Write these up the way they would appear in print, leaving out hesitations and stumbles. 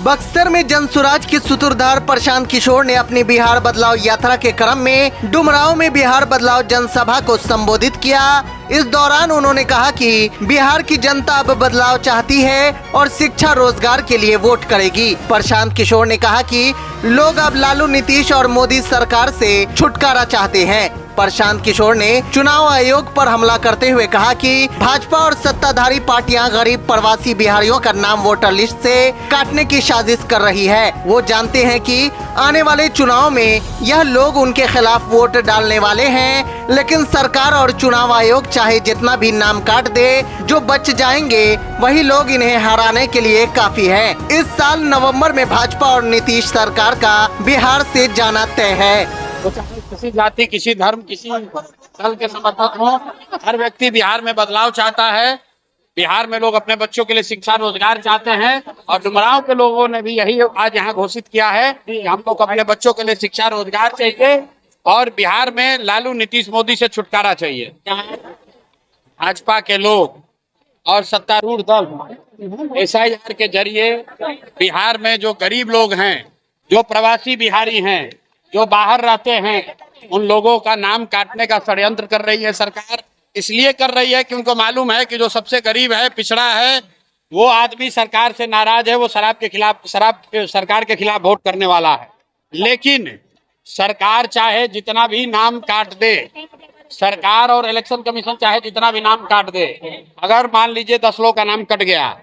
बक्सर में जनसुराज के सूत्रधार प्रशांत किशोर ने अपनी बिहार बदलाव यात्रा के क्रम में डुमरांव में बिहार बदलाव जनसभा को संबोधित किया। इस दौरान उन्होंने कहा कि बिहार की जनता अब बदलाव चाहती है और शिक्षा रोजगार के लिए वोट करेगी। प्रशांत किशोर ने कहा कि लोग अब लालू, नीतीश और मोदी सरकार से छुटकारा चाहते हैं। प्रशांत किशोर ने चुनाव आयोग पर हमला करते हुए कहा कि भाजपा और सत्ताधारी पार्टियां गरीब प्रवासी बिहारियों का नाम वोटर लिस्ट से काटने की साजिश कर रही है। वो जानते हैं कि आने वाले चुनाव में यह लोग उनके खिलाफ वोट डालने वाले हैं, लेकिन सरकार और चुनाव आयोग चाहे जितना भी नाम काट दे, जो बच जाएंगे वही लोग इन्हें हराने के लिए काफी है। इस साल नवम्बर में भाजपा और नीतीश सरकार का बिहार से जाना तय है। किसी जाति, किसी धर्म, किसी दल के समर्थक हो, हर व्यक्ति बिहार में बदलाव चाहता है। बिहार में लोग अपने बच्चों के लिए शिक्षा रोजगार चाहते हैं और डुमरांव के लोगों ने भी यही आज यहाँ घोषित किया है कि हम लोग अपने बच्चों के लिए शिक्षा रोजगार चाहिए और बिहार में लालू, नीतीश, मोदी से छुटकारा चाहिए। भाजपा के लोग और सत्तारूढ़ दल एसआईआर के जरिए बिहार में जो गरीब लोग हैं, जो प्रवासी बिहारी हैं, जो बाहर रहते हैं, उन लोगों का नाम काटने का षड्यंत्र कर रही है सरकार। इसलिए कर रही है कि उनको मालूम है कि जो सबसे गरीब है, पिछड़ा है, वो आदमी सरकार से नाराज है, वो सरकार के खिलाफ वोट करने वाला है। लेकिन सरकार चाहे जितना भी नाम काट दे, सरकार और इलेक्शन कमीशन चाहे जितना भी नाम काट दे, अगर मान लीजिए 10 लोग का नाम कट गया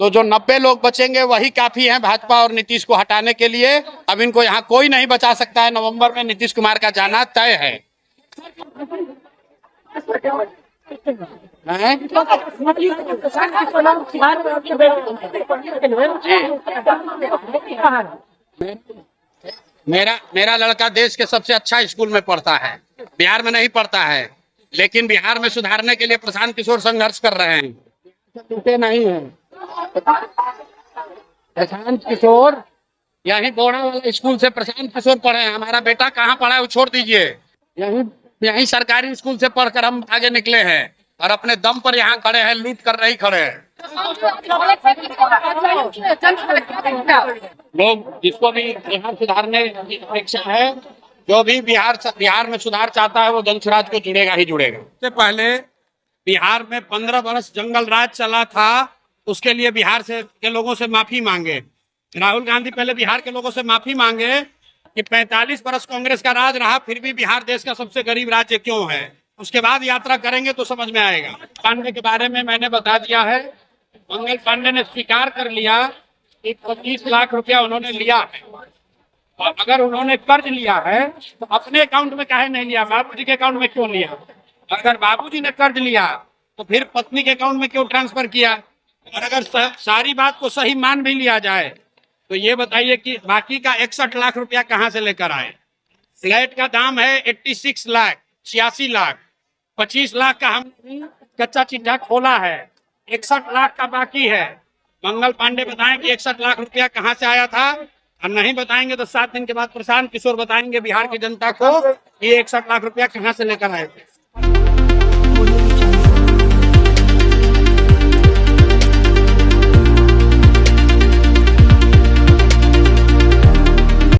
तो जो 90 लोग बचेंगे वही काफी हैं भाजपा और नीतीश को हटाने के लिए। अब इनको यहाँ कोई नहीं बचा सकता है। नवंबर में नीतीश कुमार का जाना तय है। मेरा लड़का देश के सबसे अच्छा स्कूल में पढ़ता है, बिहार में नहीं पढ़ता है, लेकिन बिहार में सुधारने के लिए प्रशांत किशोर संघर्ष कर रहे हैं। टूटे नहीं है। प्रशांत किशोर यही बोड़ा वाला स्कूल से प्रशांत किशोर पढ़े हैं। हमारा बेटा कहाँ पढ़ा है वो छोड़ दीजिए, यही सरकारी स्कूल से पढ़कर हम आगे निकले हैं और अपने दम पर यहाँ खड़े हैं, लूट कर नहीं खड़े हैं। लोग जिसको भी बिहार सुधारने की अपेक्षा है, जो भी बिहार में सुधार चाहता है, वो जनसुराज को जुड़ेगा ही जुड़ेगा। इससे पहले बिहार में 15 वर्ष जंगल राज चला था, उसके लिए बिहार के लोगों से माफी मांगे। राहुल गांधी पहले बिहार के लोगों से माफी मांगे कि 45 वर्ष कांग्रेस का राज रहा, फिर भी बिहार देश का सबसे गरीब राज्य क्यों है। उसके बाद यात्रा करेंगे तो समझ में आएगा। पांडे के बारे में मैंने बता दिया है। मंगल पांडे ने स्वीकार कर लिया कि 25 लाख रुपया उन्होंने लिया है, और अगर उन्होंने कर्ज लिया है तो अपने अकाउंट में काहे नहीं लिया, बाबूजी के अकाउंट में क्यों लिया। अगर बाबूजी ने कर्ज लिया तो फिर पत्नी के अकाउंट में क्यों ट्रांसफर किया। और अगर सारी बात को सही मान भी लिया जाए तो ये बताइए कि बाकी का 61 लाख रुपया कहाँ से लेकर आए। फ्लैट का दाम है 86 लाख, 86 लाख, 25 लाख का हम कच्चा चिट्ठा खोला है, 61 लाख का बाकी है। मंगल पांडे बताएं कि 61 लाख रुपया कहाँ से आया था, और नहीं बताएंगे तो 7 दिन के बाद प्रशांत किशोर बताएंगे बिहार की जनता को ये 61 लाख रुपया कहाँ से लेकर आए थे।